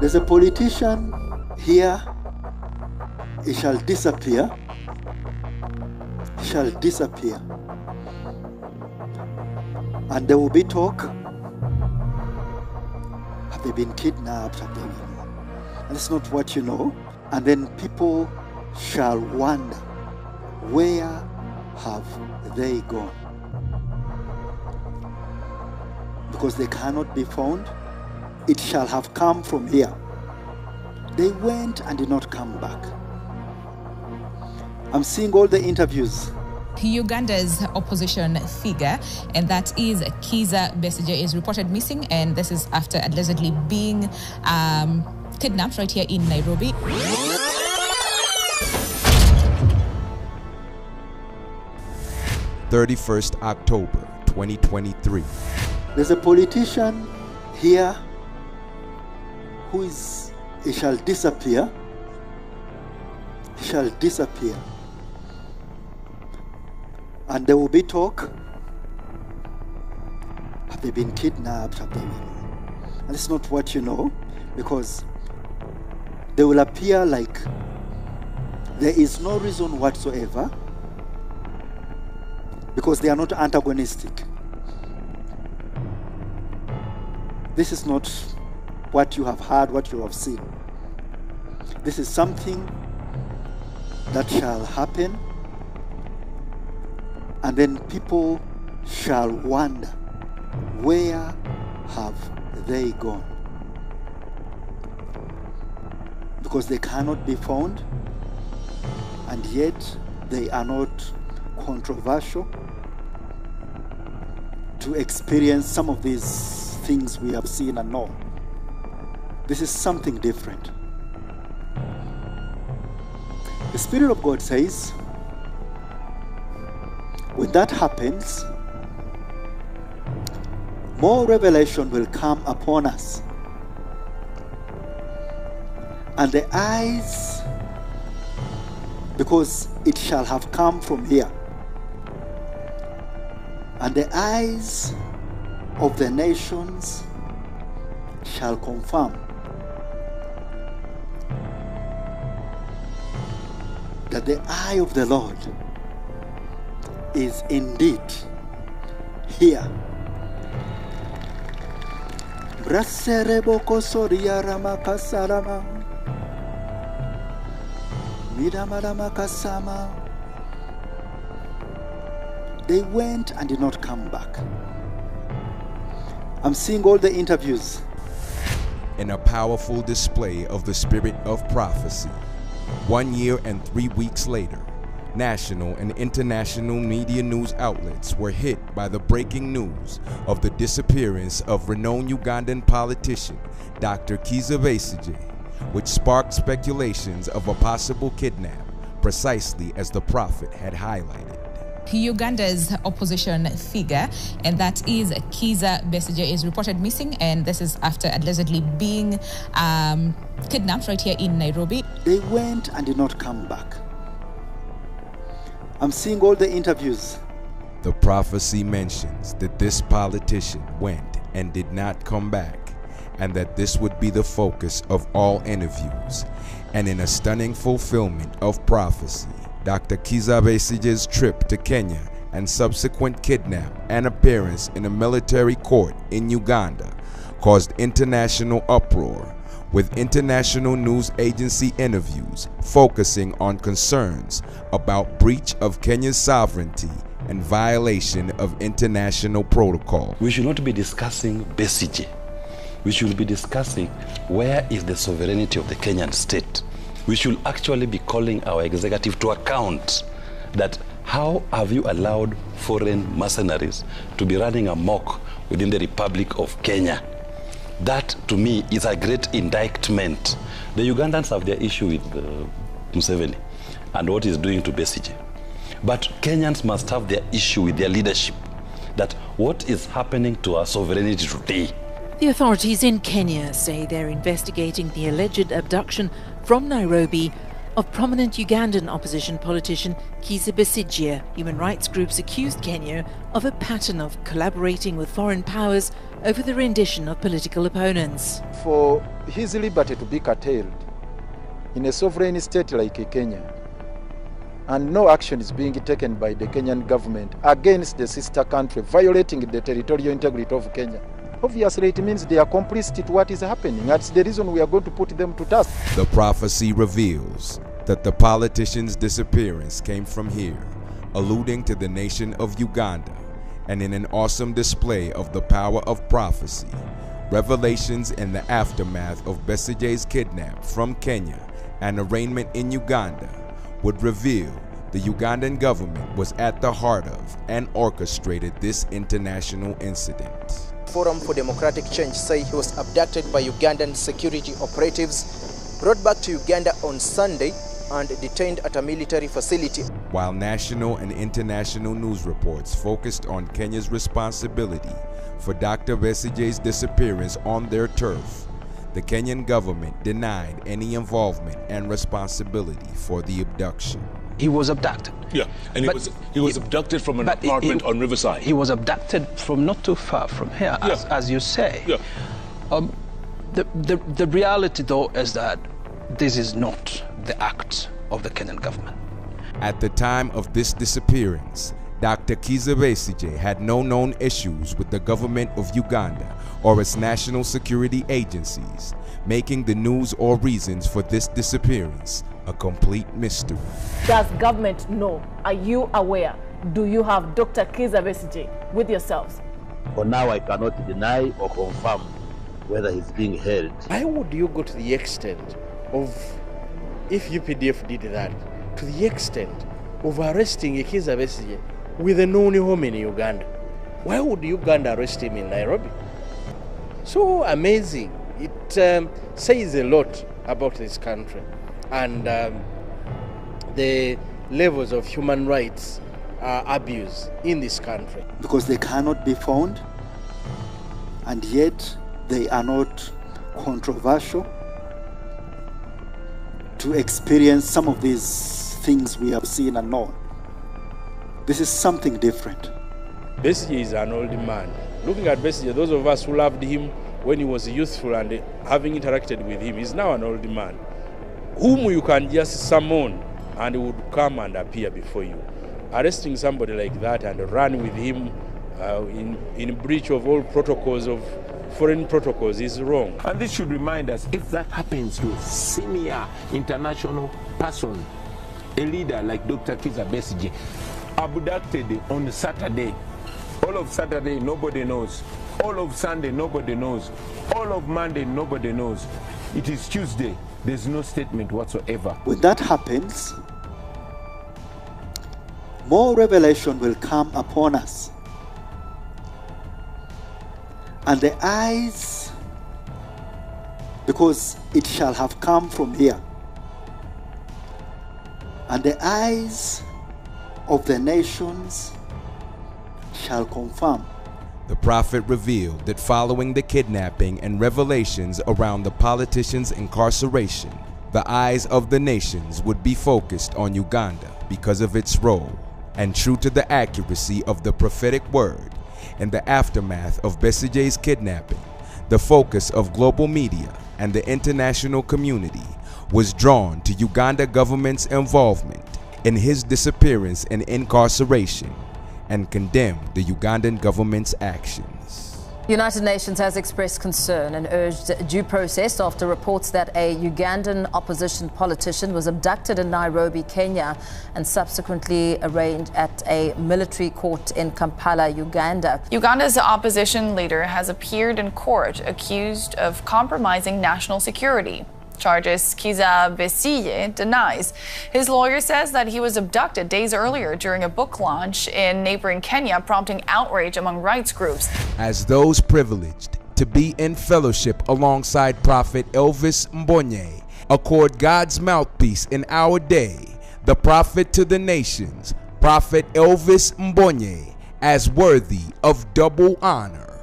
There's a politician here, he shall disappear. He shall disappear. And there will be talk. Have they been kidnapped? Have they been... And it's not what you know. And then people shall wonder, where have they gone? Because they cannot be found. It shall have come from here. They went and did not come back. I'm seeing all the interviews. Uganda's opposition figure, and that is Kizza Besigye, is reported missing, and this is after allegedly being kidnapped right here in Nairobi. October 2023. There's a politician here he shall disappear. He shall disappear. And there will be talk. Have they been kidnapped? Have they been... And it's not what you know, because they will appear like there is no reason whatsoever, because they are not antagonistic. This is not what you have heard, what you have seen. This is something that shall happen, and then people shall wonder, where have they gone? Because they cannot be found, and yet they are not controversial to experience some of these things we have seen and know. This is something different. The Spirit of God says, when that happens, more revelation will come upon us. And the eyes, because it shall have come from here, and the eyes of the nations shall confirm that the eye of the Lord is indeed here. They went and did not come back. I'm seeing all the interviews. In a powerful display of the spirit of prophecy, 1 year and 3 weeks later, national and international media news outlets were hit by the breaking news of the disappearance of renowned Ugandan politician Dr. Kizza Besigye, which sparked speculations of a possible kidnap, precisely as the prophet had highlighted. Uganda's opposition figure, and that is Kizza Besigye, is reported missing, and this is after allegedly being kidnapped right here in Nairobi. They went and did not come back. I'm seeing all the interviews. The prophecy mentions that this politician went and did not come back, and that this would be the focus of all interviews. And in a stunning fulfillment of prophecy, Dr. Kizza Besigye's trip to Kenya and subsequent kidnap and appearance in a military court in Uganda caused international uproar, with international news agency interviews focusing on concerns about breach of Kenya's sovereignty and violation of international protocol. We should not be discussing Besigye. We should be discussing where is the sovereignty of the Kenyan state. We should actually be calling our executive to account that how have you allowed foreign mercenaries to be running amok within the Republic of Kenya? That, to me, is a great indictment. The Ugandans have their issue with Museveni and what he's doing to Besigye. But Kenyans must have their issue with their leadership, that what is happening to our sovereignty today. The authorities in Kenya say they're investigating the alleged abduction from Nairobi of prominent Ugandan opposition politician Kizza Besigye. Human rights groups accused Kenya of a pattern of collaborating with foreign powers over the rendition of political opponents. For his liberty to be curtailed in a sovereign state like Kenya, and no action is being taken by the Kenyan government against the sister country, violating the territorial integrity of Kenya. Obviously, it means they are complicit to what is happening. That's the reason we are going to put them to task. The prophecy reveals that the politician's disappearance came from here, alluding to the nation of Uganda, and in an awesome display of the power of prophecy, revelations in the aftermath of Besigye's kidnap from Kenya and arraignment in Uganda would reveal the Ugandan government was at the heart of and orchestrated this international incident. Forum for Democratic Change say he was abducted by Ugandan security operatives, brought back to Uganda on Sunday and detained at a military facility. While national and international news reports focused on Kenya's responsibility for Dr. Besigye's disappearance on their turf, the Kenyan government denied any involvement and responsibility for the abduction. He was abducted. Yeah, and he was abducted from an apartment on Riverside. He was abducted from not too far from here, as you say. Yeah. The reality, though, is that this is not the act of the Kenyan government. At the time of this disappearance, Dr. Kizza Besigye had no known issues with the government of Uganda or its national security agencies, making the news or reasons for this disappearance a complete mystery. Does government know? Are you aware? Do you have Dr. Kizza Besigye with yourselves? For now, I cannot deny or confirm whether he's being held. Why would you go to the extent of, if UPDF did that, to the extent of arresting Kizza Besigye with a known home in Uganda? Why would Uganda arrest him in Nairobi? So amazing. It says a lot about this country and the levels of human rights abuse in this country. Because they cannot be found, and yet they are not controversial to experience some of these things we have seen and known. This is something different. Besigye is an old man. Looking at Besigye, those of us who loved him when he was youthful and having interacted with him, he's now an old man, whom you can just summon and he would come and appear before you. Arresting somebody like that and run with him in breach of all protocols of foreign protocols is wrong. And this should remind us, if that happens to a senior international person, a leader like Dr. Kizza Besigye, abducted on Saturday, all of Saturday nobody knows, all of Sunday nobody knows, all of Monday nobody knows. It is Tuesday, there's no statement whatsoever. When that happens, more revelation will come upon us. And the eyes, because it shall have come from here, and the eyes of the nations shall confirm. The prophet revealed that following the kidnapping and revelations around the politician's incarceration, the eyes of the nations would be focused on Uganda because of its role, and true to the accuracy of the prophetic word, in the aftermath of Besigye's kidnapping, the focus of global media and the international community was drawn to Uganda government's involvement in his disappearance and incarceration, and condemned the Ugandan government's actions. The United Nations has expressed concern and urged due process after reports that a Ugandan opposition politician was abducted in Nairobi, Kenya, and subsequently arraigned at a military court in Kampala, Uganda. Uganda's opposition leader has appeared in court accused of compromising national security. Charges Kizza Besigye denies. His lawyer says that he was abducted days earlier during a book launch in neighboring Kenya, prompting outrage among rights groups. As those privileged to be in fellowship alongside Prophet Elvis Mbonye accord God's mouthpiece in our day, the prophet to the nations, Prophet Elvis Mbonye, as worthy of double honor.